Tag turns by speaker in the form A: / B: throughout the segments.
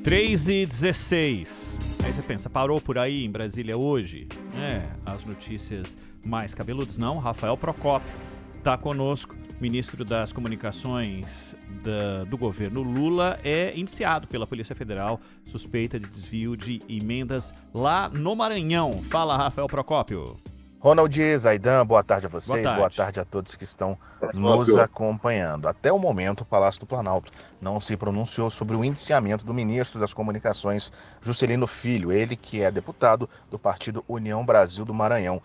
A: 3h16. Aí você pensa, parou por aí em Brasília hoje? As notícias mais cabeludas. Não, Rafael Procópio está conosco. Ministro das Comunicações do governo Lula é indiciado pela Polícia Federal, suspeita de desvio de emendas lá no Maranhão. Fala, Rafael Procópio.
B: Ronald, Zaidan, boa tarde a vocês,
A: Boa tarde
B: a todos que estão nos acompanhando. Até o momento, o Palácio do Planalto não se pronunciou sobre o indiciamento do ministro das Comunicações, Juscelino Filho, ele que é deputado do partido União Brasil do Maranhão.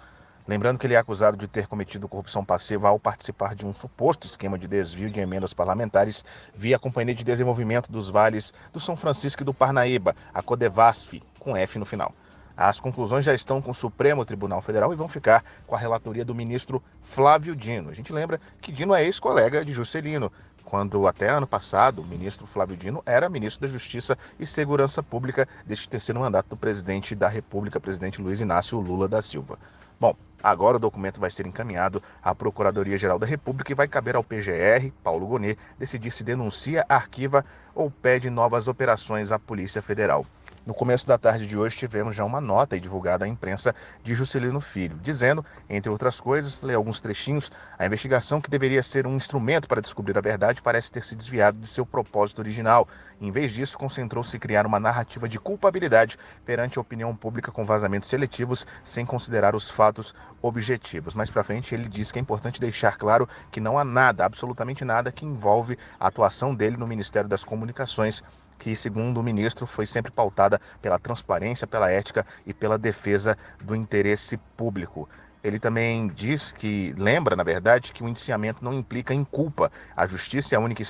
B: Lembrando que ele é acusado de ter cometido corrupção passiva ao participar de um suposto esquema de desvio de emendas parlamentares via a Companhia de Desenvolvimento dos Vales do São Francisco e do Parnaíba, a Codevasf, com F no final. As conclusões já estão com o Supremo Tribunal Federal e vão ficar com a relatoria do ministro Flávio Dino. A gente lembra que Dino é ex-colega de Juscelino, quando até ano passado o ministro Flávio Dino era ministro da Justiça e Segurança Pública deste terceiro mandato do presidente da República, presidente Luiz Inácio Lula da Silva. Bom, agora o documento vai ser encaminhado à Procuradoria-Geral da República e vai caber ao PGR, Paulo Gonet, decidir se denuncia, arquiva ou pede novas operações à Polícia Federal. No começo da tarde de hoje tivemos já uma nota divulgada à imprensa de Juscelino Filho, dizendo, entre outras coisas, leio alguns trechinhos, a investigação que deveria ser um instrumento para descobrir a verdade parece ter se desviado de seu propósito original. Em vez disso, concentrou-se em criar uma narrativa de culpabilidade perante a opinião pública com vazamentos seletivos, sem considerar os fatos objetivos. Mais para frente, ele diz que é importante deixar claro que não há nada, absolutamente nada, que envolve a atuação dele no Ministério das Comunicações, que, segundo o ministro, foi sempre pautada pela transparência, pela ética e pela defesa do interesse público. Ele também diz que, lembra, na verdade, que o indiciamento não implica em culpa. A justiça é a única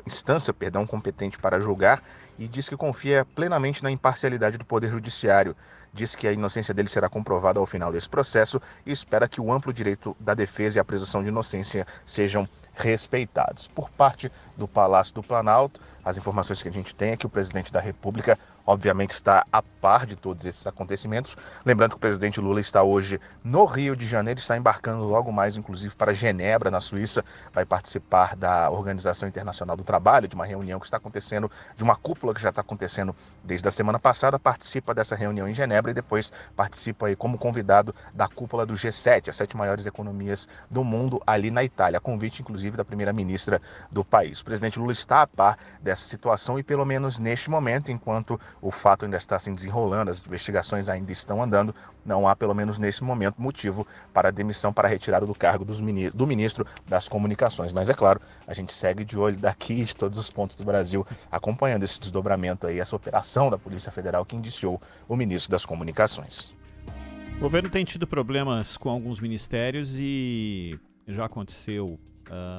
B: instância competente para julgar e diz que confia plenamente na imparcialidade do Poder Judiciário. Diz que a inocência dele será comprovada ao final desse processo e espera que o amplo direito da defesa e a presunção de inocência sejam respeitados. Por parte do Palácio do Planalto, as informações que a gente tem é que o presidente da República, obviamente, está a par de todos esses acontecimentos. Lembrando que o presidente Lula está hoje no Rio de Janeiro, está embarcando logo mais, inclusive, para Genebra, na Suíça, vai participar da Organização Internacional do Trabalho, de uma reunião que está acontecendo, de uma cúpula que já está acontecendo desde a semana passada, participa dessa reunião em Genebra e depois participa aí como convidado da cúpula do G7, as 7 maiores economias do mundo, ali na Itália, a convite, inclusive, da primeira-ministra do país. O presidente Lula está a par dessa situação e, pelo menos neste momento, enquanto o fato ainda está se desenrolando, as investigações ainda estão andando, não há, pelo menos nesse momento, motivo para a demissão, para a retirada do cargo do ministro das Comunicações. Mas, é claro, a gente segue de olho daqui de todos os pontos do Brasil, acompanhando esse desdobramento aí, essa operação da Polícia Federal que indiciou o ministro das Comunicações.
A: O governo tem tido problemas com alguns ministérios e já aconteceu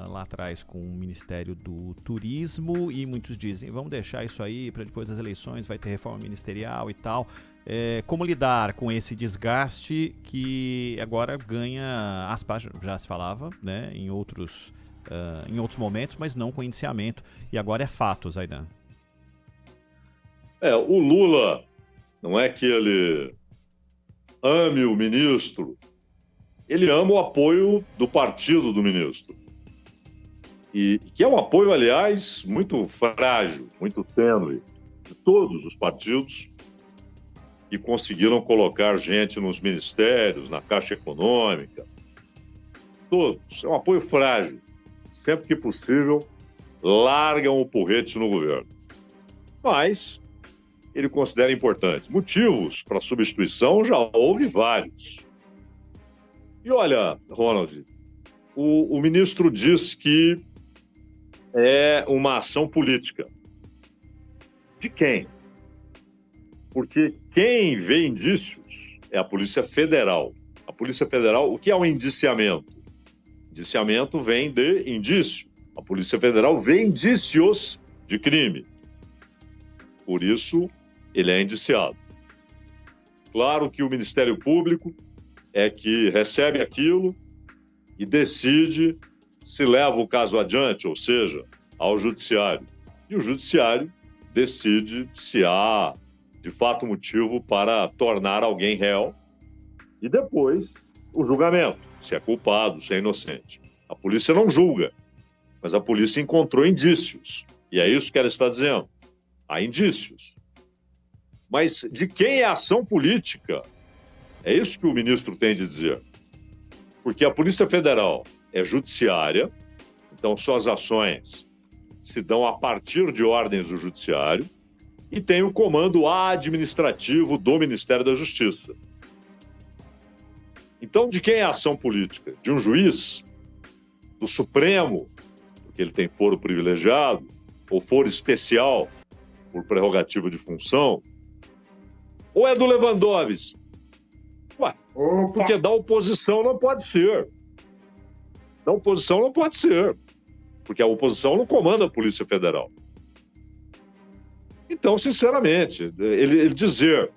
A: lá atrás com o Ministério do Turismo e muitos dizem, vamos deixar isso aí para depois das eleições, vai ter reforma ministerial e tal. Como lidar com esse desgaste que agora ganha aspas, já se falava, né, em outros momentos, mas não com indiciamento, e agora é fato, Zaidan.
C: O Lula, não é que ele ame o ministro, ele ama o apoio do partido do ministro. E que é um apoio, aliás, muito frágil, muito tênue, de todos os partidos que conseguiram colocar gente nos ministérios, na Caixa Econômica. Todos. É um apoio frágil. Sempre que possível, largam o porrete no governo. Mas ele considera importante. Motivos para substituição já houve vários. E olha, Ronald, o ministro diz que é uma ação política. De quem? Porque quem vê indícios é a Polícia Federal. A Polícia Federal, o que é um indiciamento? Indiciamento vem de indício. A Polícia Federal vê indícios de crime. Por isso, ele é indiciado. Claro que o Ministério Público é que recebe aquilo e decide se leva o caso adiante, ou seja, ao judiciário. E o judiciário decide se há, de fato, motivo para tornar alguém réu e depois o julgamento, se é culpado, se é inocente. A polícia não julga, mas a polícia encontrou indícios. E é isso que ela está dizendo. Há indícios. Mas de quem é a ação política? É isso que o ministro tem de dizer. Porque a Polícia Federal é judiciária, então suas ações se dão a partir de ordens do judiciário, e tem o comando administrativo do Ministério da Justiça. Então, de quem é a ação política? De um juiz? Do Supremo, porque ele tem foro privilegiado, ou foro especial, por prerrogativa de função? Ou é do Lewandowski? Ué, porque da oposição não pode ser. Da oposição não pode ser. Porque a oposição não comanda a Polícia Federal. Então, sinceramente, ele dizer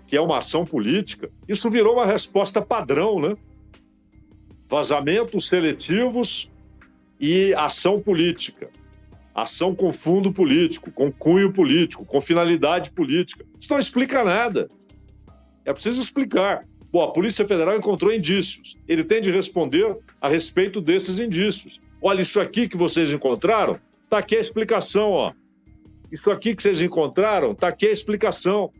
C: que é uma ação política, isso virou uma resposta padrão, né? Vazamentos seletivos e ação política. Ação com fundo político, com cunho político, com finalidade política. Isso não explica nada. É preciso explicar. Bom, a Polícia Federal encontrou indícios. Ele tem de responder a respeito desses indícios. Olha, isso aqui que vocês encontraram, está aqui a explicação, ó. Isso aqui que vocês encontraram, está aqui a explicação.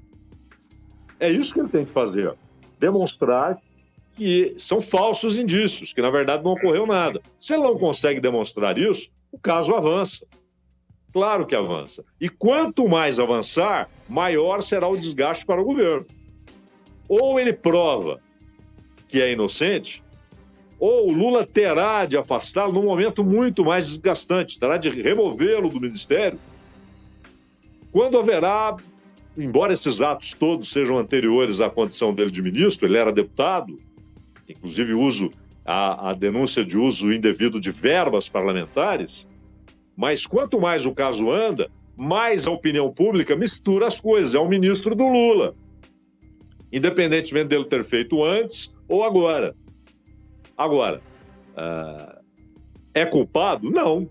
C: É isso que ele tem que fazer. Demonstrar que são falsos indícios, que na verdade não ocorreu nada. Se ele não consegue demonstrar isso, o caso avança. Claro que avança. E quanto mais avançar, maior será o desgaste para o governo. Ou ele prova que é inocente, ou o Lula terá de afastá-lo num momento muito mais desgastante, terá de removê-lo do ministério, quando haverá, embora esses atos todos sejam anteriores à condição dele de ministro, ele era deputado, inclusive a denúncia de uso indevido de verbas parlamentares, mas quanto mais o caso anda, mais a opinião pública mistura as coisas. É o ministro do Lula, independentemente dele ter feito antes ou agora. Agora, é culpado? Não,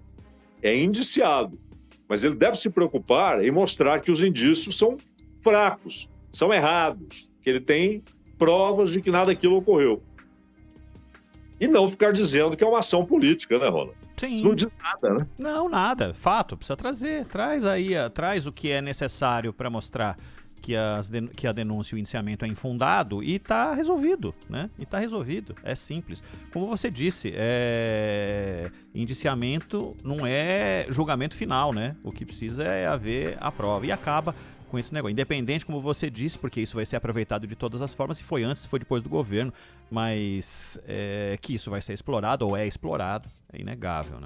C: é indiciado. Mas ele deve se preocupar em mostrar que os indícios são fracos, são errados, que ele tem provas de que nada daquilo ocorreu. E não ficar dizendo que é uma ação política, né, Rola?
A: Sim.
C: Isso não diz nada, né?
A: Não, nada. Fato, precisa trazer. Traz o que é necessário para mostrar que a denúncia e o indiciamento é infundado e está resolvido, né? E está resolvido. É simples. Como você disse, indiciamento não é julgamento final, né? O que precisa é haver a prova. E acaba com esse negócio. Independente, como você disse, porque isso vai ser aproveitado de todas as formas, se foi antes, se foi depois do governo, mas que isso vai ser explorado ou é explorado, é inegável, né?